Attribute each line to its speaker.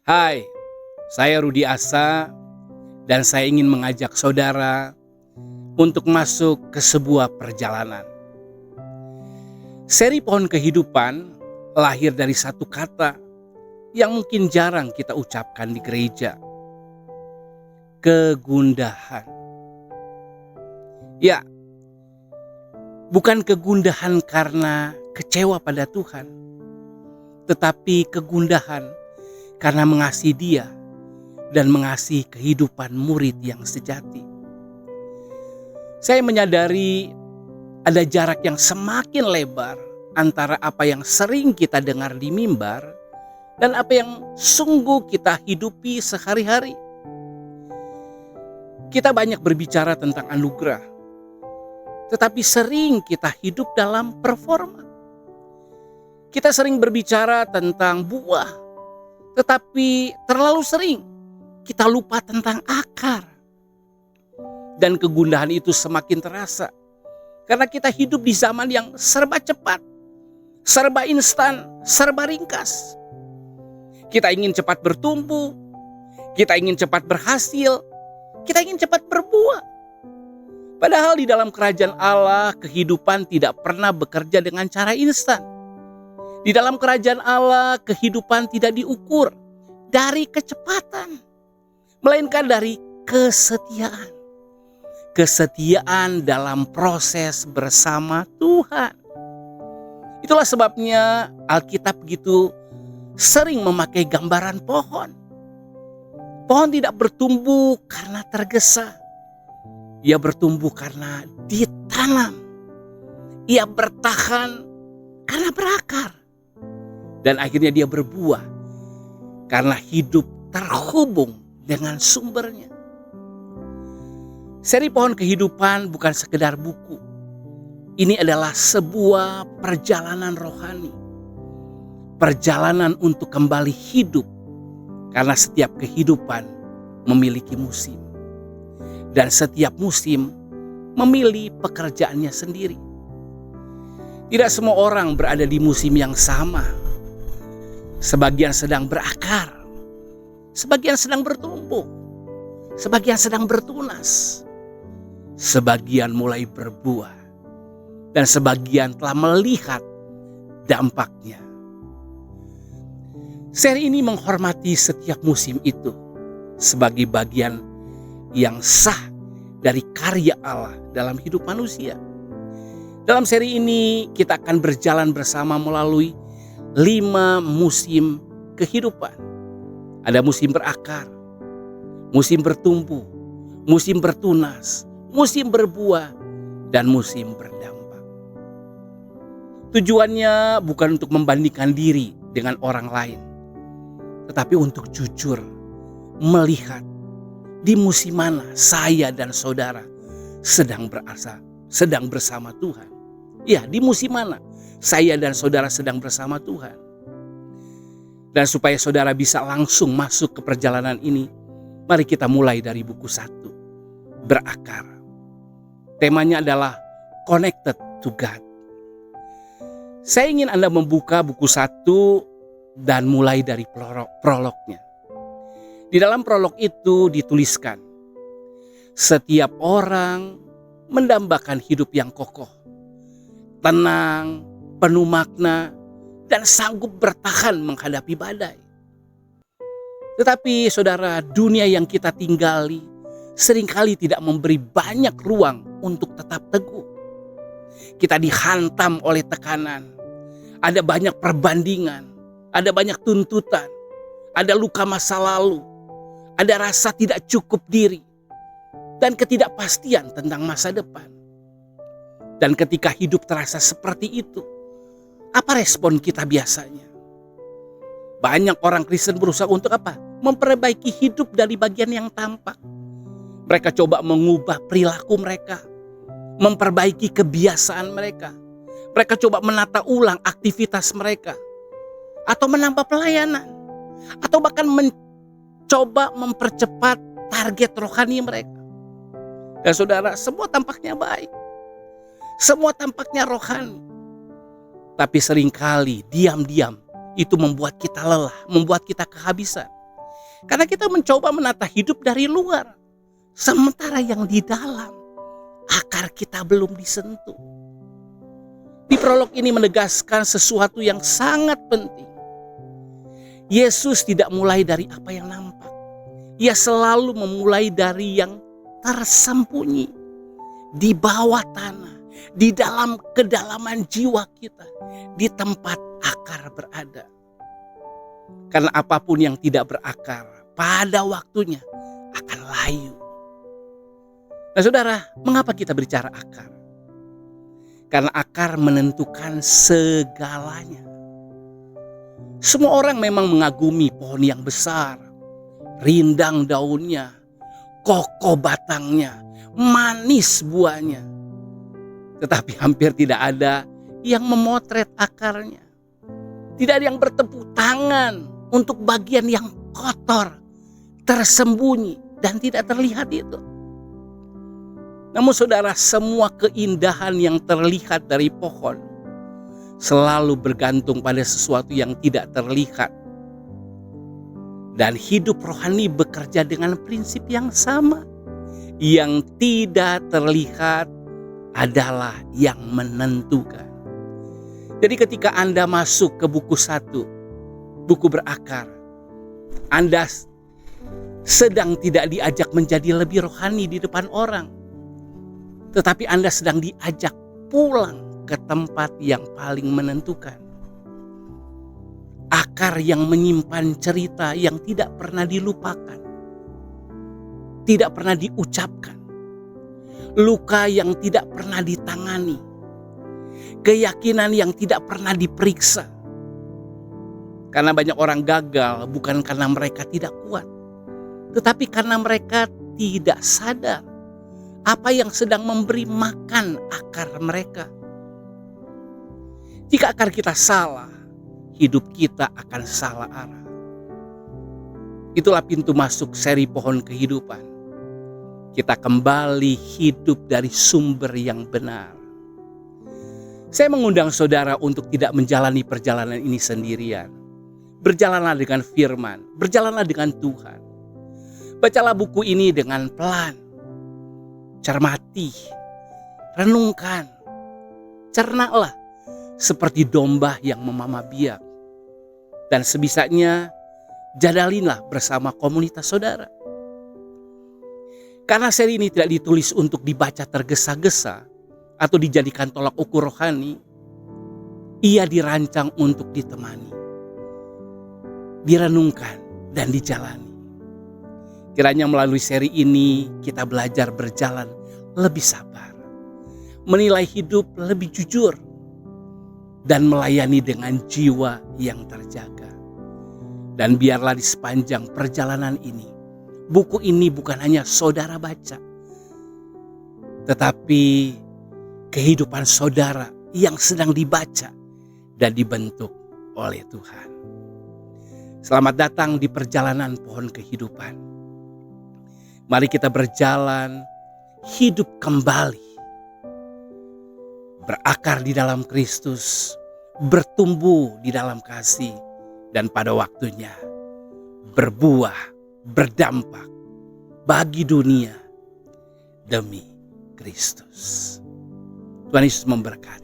Speaker 1: Hai, saya Rudi Asa dan saya ingin mengajak saudara untuk masuk ke sebuah perjalanan. Seri Pohon Kehidupan lahir dari satu kata yang mungkin jarang kita ucapkan di gereja. Kegundahan. Ya, bukan kegundahan karena kecewa pada Tuhan, tetapi kegundahan karena mengasihi Dia dan mengasihi kehidupan murid yang sejati. Saya menyadari ada jarak yang semakin lebar antara apa yang sering kita dengar di mimbar dan apa yang sungguh kita hidupi sehari-hari. Kita banyak berbicara tentang anugerah, tetapi sering kita hidup dalam performa. Kita sering berbicara tentang buah, tetapi terlalu sering kita lupa tentang akar. Dan kegundahan itu semakin terasa karena kita hidup di zaman yang serba cepat, serba instan, serba ringkas. Kita ingin cepat bertumbuh, kita ingin cepat berhasil, kita ingin cepat berbuah. Padahal di dalam kerajaan Allah, kehidupan tidak pernah bekerja dengan cara instan. Di dalam kerajaan Allah, kehidupan tidak diukur dari kecepatan, melainkan dari kesetiaan. Kesetiaan dalam proses bersama Tuhan. Itulah sebabnya Alkitab begitu sering memakai gambaran pohon. Pohon tidak bertumbuh karena tergesa. Ia bertumbuh karena ditanam. Ia bertahan karena berakar. Dan akhirnya dia berbuah karena hidup terhubung dengan sumbernya. Seri Pohon Kehidupan bukan sekedar buku. Ini adalah sebuah perjalanan rohani. Perjalanan untuk kembali hidup. Karena setiap kehidupan memiliki musim. Dan setiap musim memilih pekerjaannya sendiri. Tidak semua orang berada di musim yang sama. Sebagian sedang berakar, sebagian sedang bertumbuh, sebagian sedang bertunas, sebagian mulai berbuah, dan sebagian telah melihat dampaknya. Seri ini menghormati setiap musim itu sebagai bagian yang sah dari karya Allah dalam hidup manusia. Dalam seri ini kita akan berjalan bersama melalui 5 musim kehidupan. Ada musim berakar, musim bertumbuh, musim bertunas, musim berbuah, dan musim berdampak. Tujuannya bukan untuk membandingkan diri dengan orang lain, tetapi untuk jujur melihat di musim mana saya dan saudara sedang bersama Tuhan. Ya, di musim mana saya dan saudara sedang bersama Tuhan. Dan supaya saudara bisa langsung masuk ke perjalanan ini, mari kita mulai dari buku 1, Berakar. Temanya adalah Connected to God. Saya ingin Anda membuka buku 1 dan mulai dari prolognya. Di dalam prolog itu dituliskan, setiap orang mendambakan hidup yang kokoh, tenang, penuh makna, dan sanggup bertahan menghadapi badai. Tetapi saudara, dunia yang kita tinggali seringkali tidak memberi banyak ruang untuk tetap teguh. Kita dihantam oleh tekanan, ada banyak perbandingan, ada banyak tuntutan, ada luka masa lalu, ada rasa tidak cukup diri, dan ketidakpastian tentang masa depan. Dan ketika hidup terasa seperti itu, apa respon kita biasanya? Banyak orang Kristen berusaha untuk apa? Memperbaiki hidup dari bagian yang tampak. Mereka coba mengubah perilaku mereka, memperbaiki kebiasaan mereka. Mereka coba menata ulang aktivitas mereka, atau menambah pelayanan, atau bahkan mencoba mempercepat target rohani mereka. Dan saudara, semua tampaknya baik. Semua tampaknya rohani. Tapi seringkali diam-diam itu membuat kita lelah, membuat kita kehabisan. Karena kita mencoba menata hidup dari luar, sementara yang di dalam akar kita belum disentuh. Di prolog ini menegaskan sesuatu yang sangat penting. Yesus tidak mulai dari apa yang nampak. Ia selalu memulai dari yang tersembunyi, di bawah tanah, di dalam kedalaman jiwa kita, di tempat akar berada. Karena apapun yang tidak berakar pada waktunya akan layu. Nah saudara, mengapa kita bicara akar? Karena akar menentukan segalanya. Semua orang memang mengagumi pohon yang besar, rindang daunnya, kokoh batangnya, manis buahnya. Tetapi hampir tidak ada yang memotret akarnya. Tidak ada yang bertepuk tangan untuk bagian yang kotor, tersembunyi, dan tidak terlihat itu. Namun saudara, semua keindahan yang terlihat dari pohon selalu bergantung pada sesuatu yang tidak terlihat. Dan hidup rohani bekerja dengan prinsip yang sama. Yang tidak terlihat adalah yang menentukan. Jadi ketika Anda masuk ke buku 1, buku berakar, Anda sedang tidak diajak menjadi lebih rohani di depan orang. Tetapi Anda sedang diajak pulang ke tempat yang paling menentukan. Akar yang menyimpan cerita yang tidak pernah dilupakan, tidak pernah diucapkan. Luka yang tidak pernah ditangani, keyakinan yang tidak pernah diperiksa. Karena banyak orang gagal bukan karena mereka tidak kuat, tetapi karena mereka tidak sadar apa yang sedang memberi makan akar mereka. Jika akar kita salah, hidup kita akan salah arah. Itulah pintu masuk seri pohon kehidupan. Kita kembali hidup dari sumber yang benar. Saya mengundang saudara untuk tidak menjalani perjalanan ini sendirian. Berjalanlah dengan firman, berjalanlah dengan Tuhan. Bacalah buku ini dengan pelan. Cermati, renungkan, cernaklah seperti domba yang memamah biak. Dan sebisanya jadalinlah bersama komunitas saudara. Karena seri ini tidak ditulis untuk dibaca tergesa-gesa atau dijadikan tolak ukur rohani, ia dirancang untuk ditemani, direnungkan, dan dijalani. Kiranya melalui seri ini kita belajar berjalan lebih sabar, menilai hidup lebih jujur, dan melayani dengan jiwa yang terjaga. Dan biarlah di sepanjang perjalanan ini, buku ini bukan hanya saudara baca, tetapi kehidupan saudara yang sedang dibaca dan dibentuk oleh Tuhan. Selamat datang di perjalanan pohon kehidupan. Mari kita berjalan, hidup kembali, berakar di dalam Kristus, bertumbuh di dalam kasih, dan pada waktunya berbuah, berdampak bagi dunia demi Kristus. Tuhan Yesus memberkati.